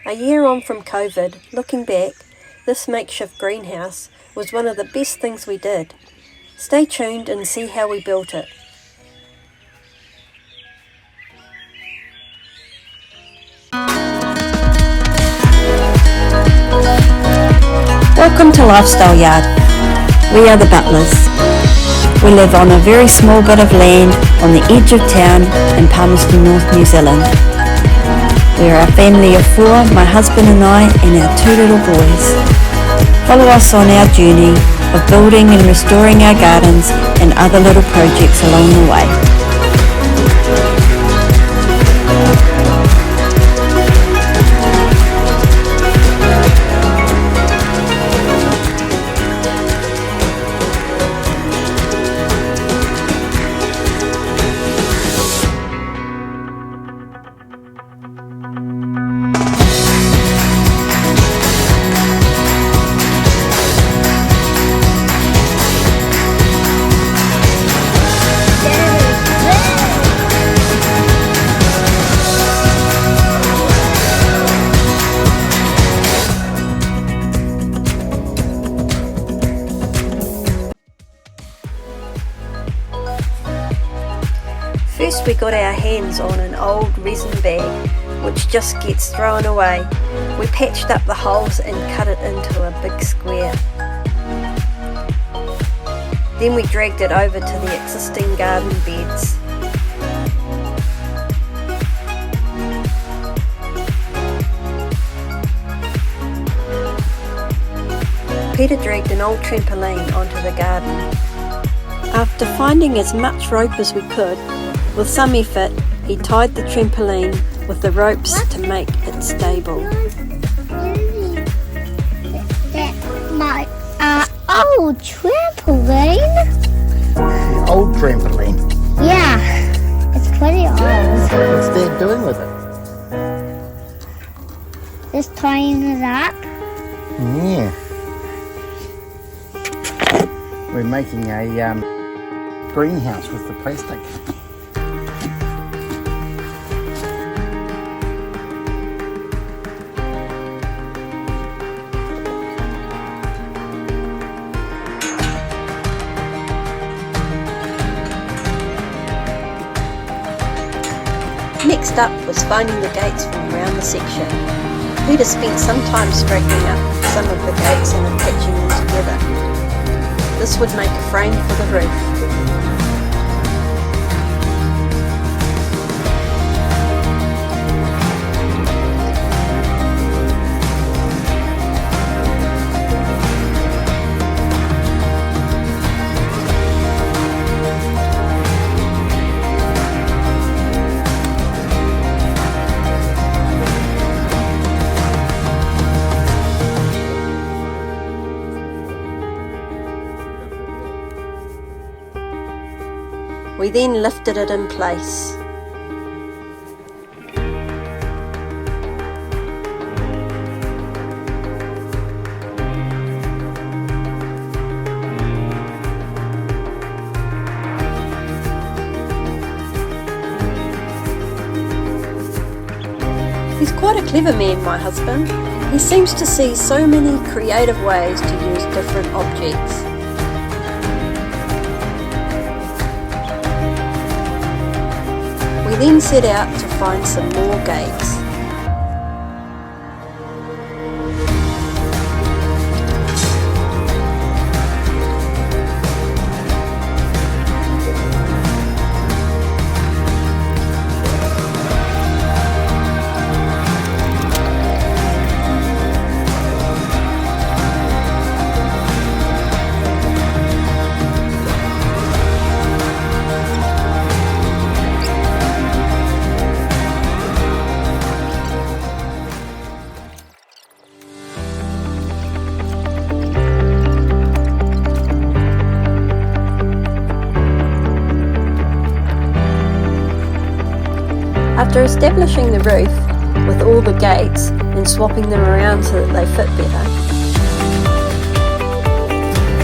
A year on from COVID, looking back, this makeshift greenhouse was one of the best things we did. Stay tuned and see how we built it. Welcome to Lifestyle Yard. We are the Butlers. We live on a very small bit of land on the edge of town in Palmerston North, New Zealand. We are a family of 4, my husband and I, and our 2 little boys. Follow us on our journey of building and restoring our gardens and other little projects along the way. First we got our hands on an old resin bag which just gets thrown away. We patched up the holes and cut it into a big square. Then we dragged it over to the existing garden beds. Peter dragged an old trampoline onto the garden. After finding as much rope as we could, with some effort, he tied the trampoline with the ropes to make it stable. That's my old trampoline. The old trampoline. Yeah, it's pretty old. What's Dad doing with it? Just tying it up. Yeah. We're making a greenhouse with the plastic. Next up was finding the gates from around the section. Peter spent some time straightening up some of the gates and attaching them together. This would make a frame for the roof. We then lifted it in place. He's quite a clever man, my husband. He seems to see so many creative ways to use different objects. We then set out to find some more gates. After establishing the roof with all the gates and swapping them around so that they fit better,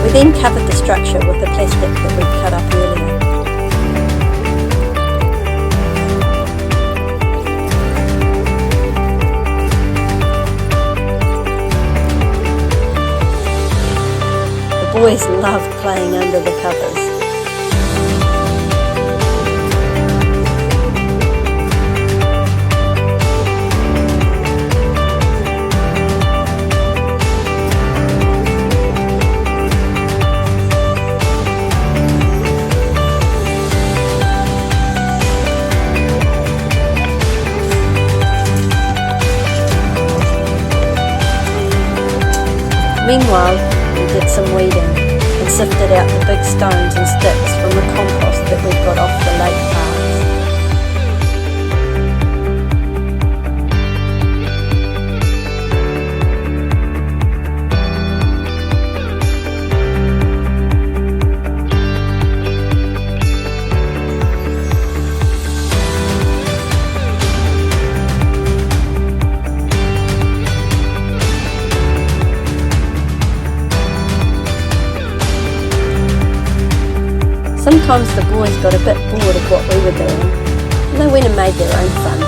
we then covered the structure with the plastic that we'd cut up earlier. boys loved playing under the covers. Meanwhile, we did some weeding and sifted out the big stones and sticks from the compost that we'd got off the lake paths. Sometimes the boys got a bit bored of what we were doing, and they went and made their own fun.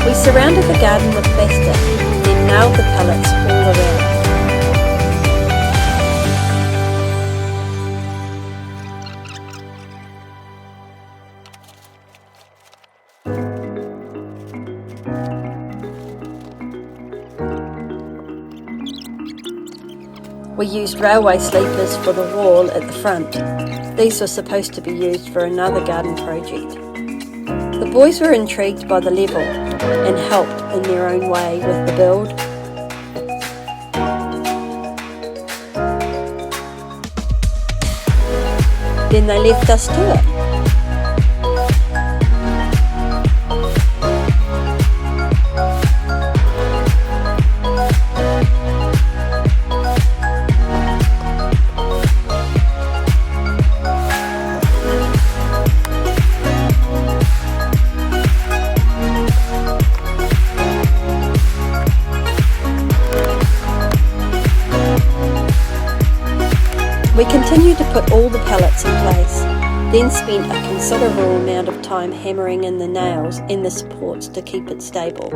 We surrounded the garden with plastic, then nailed the pallets all around. We used railway sleepers for the wall at the front. These were supposed to be used for another garden project. The boys were intrigued by the level and helped in their own way with the build. Then they left us to it. We continued to put all the pallets in place, then spent a considerable amount of time hammering in the nails and the supports to keep it stable.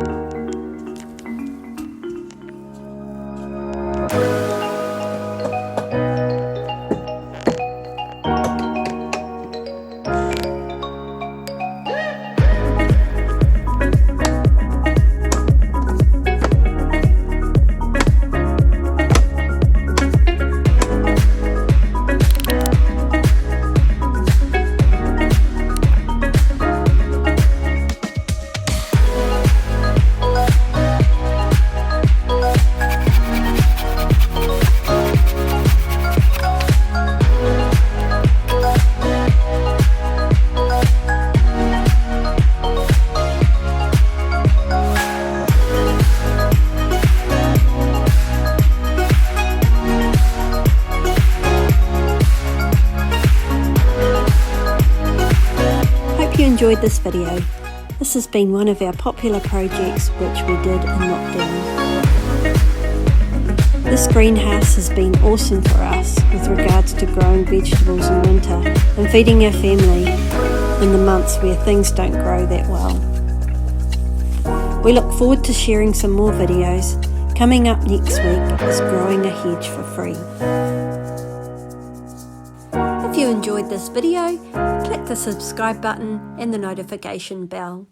You enjoyed this video. This has been one of our popular projects which we did in lockdown. This greenhouse has been awesome for us with regards to growing vegetables in winter and feeding our family in the months where things don't grow that well. We look forward to sharing some more videos. Coming up next week is growing a hedge for free. If you enjoyed this video, click the subscribe button and the notification bell.